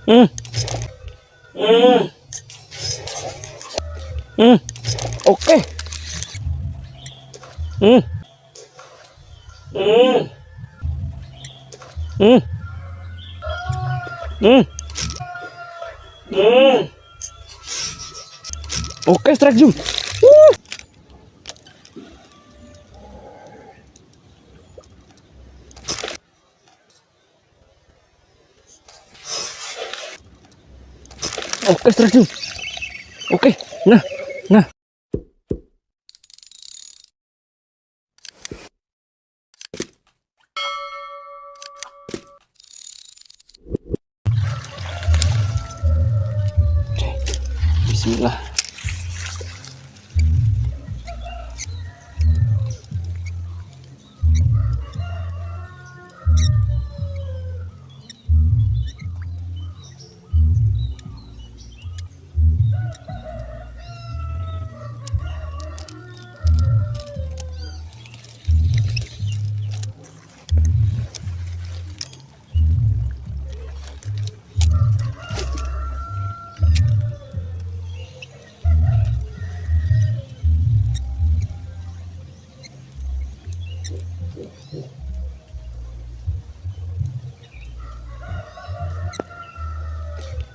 Hmm. Hmm. Hmm. Oke. Hmm. Hmm. Hmm. Hmm. Hmm. Oke, strike zoom. Oke, strike zoom. Oke. Nah. Nah. Bismillah.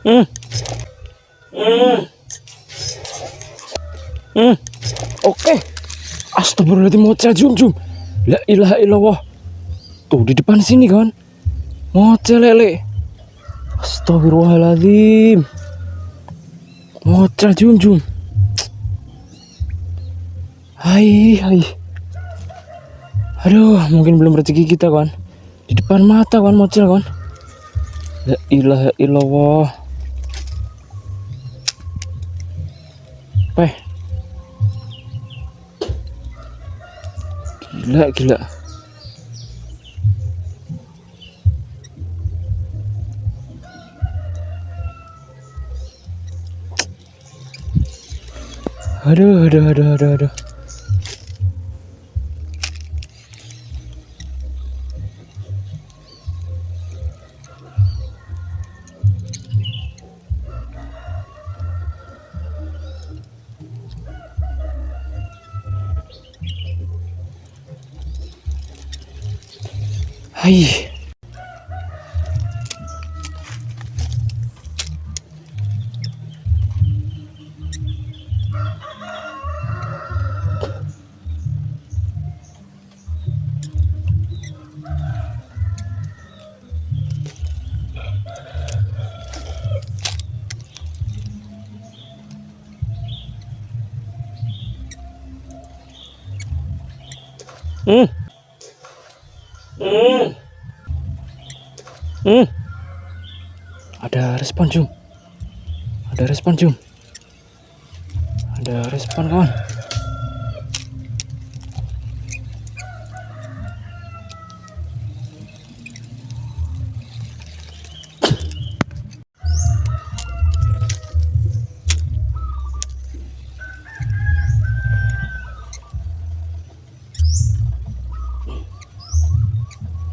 Hmm. Hmm. Hmm. Oke. Astagfirullahaladzim, mocel jum. La ilaha illallah. Tuh di depan sini kan. Mocel lele. Astagfirullahaladzim. Mocel jum. Hai. Aduh, mungkin belum rezeki kita kan. Di depan mata kan mocel kan. La ilaha illallah. Peh. Gila. Aduh. Hai. Hmm. Ada respon jum. Ada respon kawan.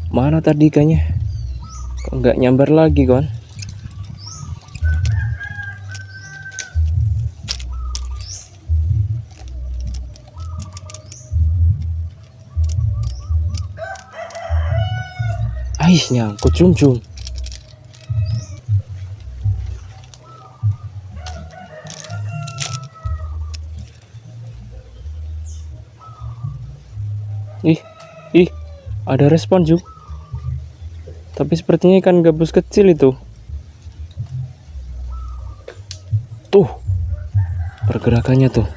Mana tadi ikannya? Kok nggak nyambar lagi kawan? Ais, nyangkut jum. Ih, ada respon jum. Tapi sepertinya ikan gabus kecil itu. Tuh, pergerakannya tuh.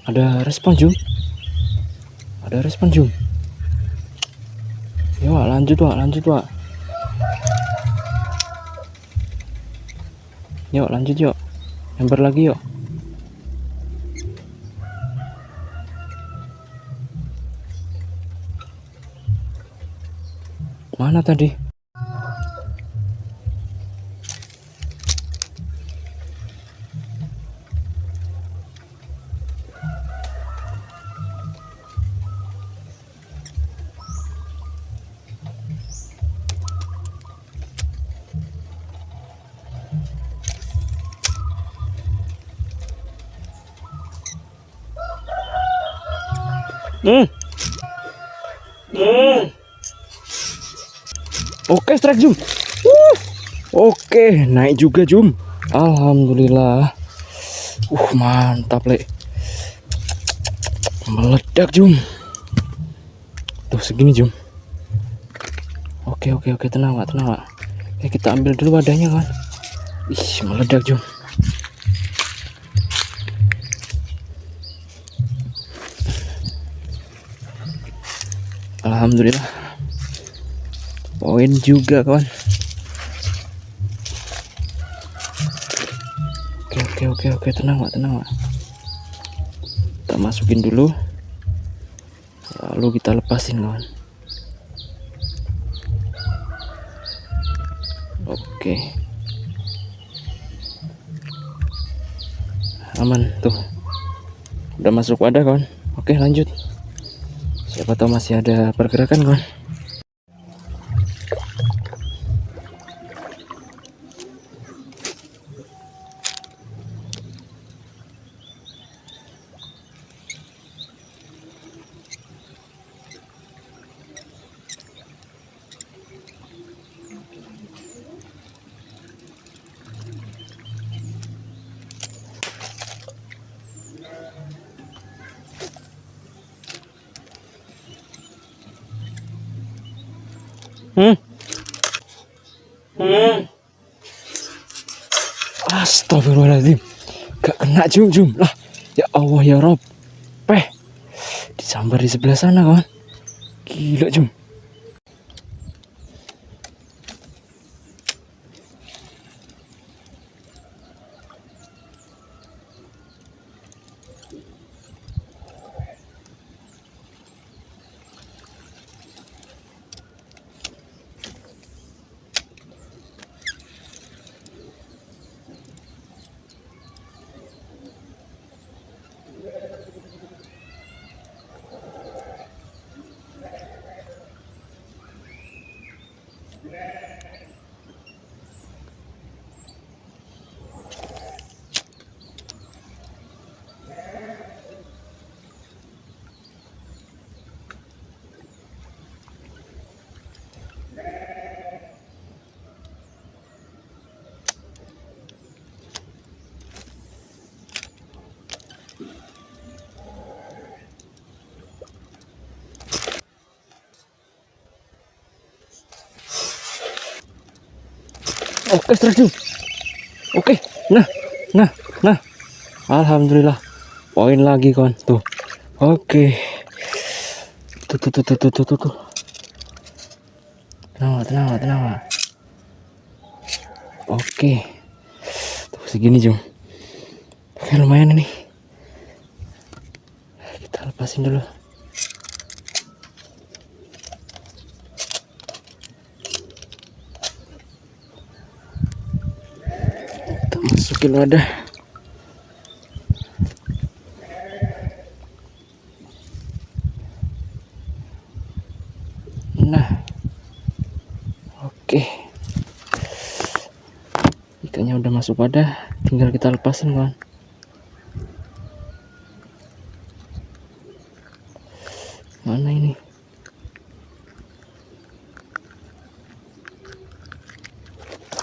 Ada respon Jum. Ada respon Jum. Yuk lanjut Wak, lanjut Wak. Yuk lanjut yuk. Lempar lagi yuk. Mana tadi? Oke, strike Jum. Oke, naik juga Jum. Alhamdulillah. Mantap Le. Meledak Jum. Tuh segini Jum. Oke, tenang Pak, tenang Pak. Kita ambil dulu wadahnya kan. Ih, meledak Jum. Alhamdulillah. Poin juga kawan. Oke, tenang Pak, tenang Pak. Kita masukin dulu. Lalu kita lepasin kawan. Oke. Aman tuh. Udah masuk wadah kawan. Oke, lanjut. Siapa tahu masih ada pergerakan kawan. Astagfirullahaladzim. Gak kena Jum lah. Ya Allah ya Rob. Disambar di sebelah sana kawan. Gila Jum. Oke, strike Jum. Oke, nah. Alhamdulillah. Poin lagi kawan. Tuh. Oke. Tuh. Tenang. Oke. Tuh segini Jum. Oke, lumayan ini. Kita lepasin dulu. Kita masukin wadah. Nah. Oke. Ikannya udah masuk wadah, tinggal kita lepasin kawan. Mana ini?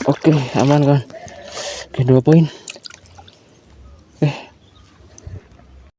Oke, aman kawan. Oke, 2 poin.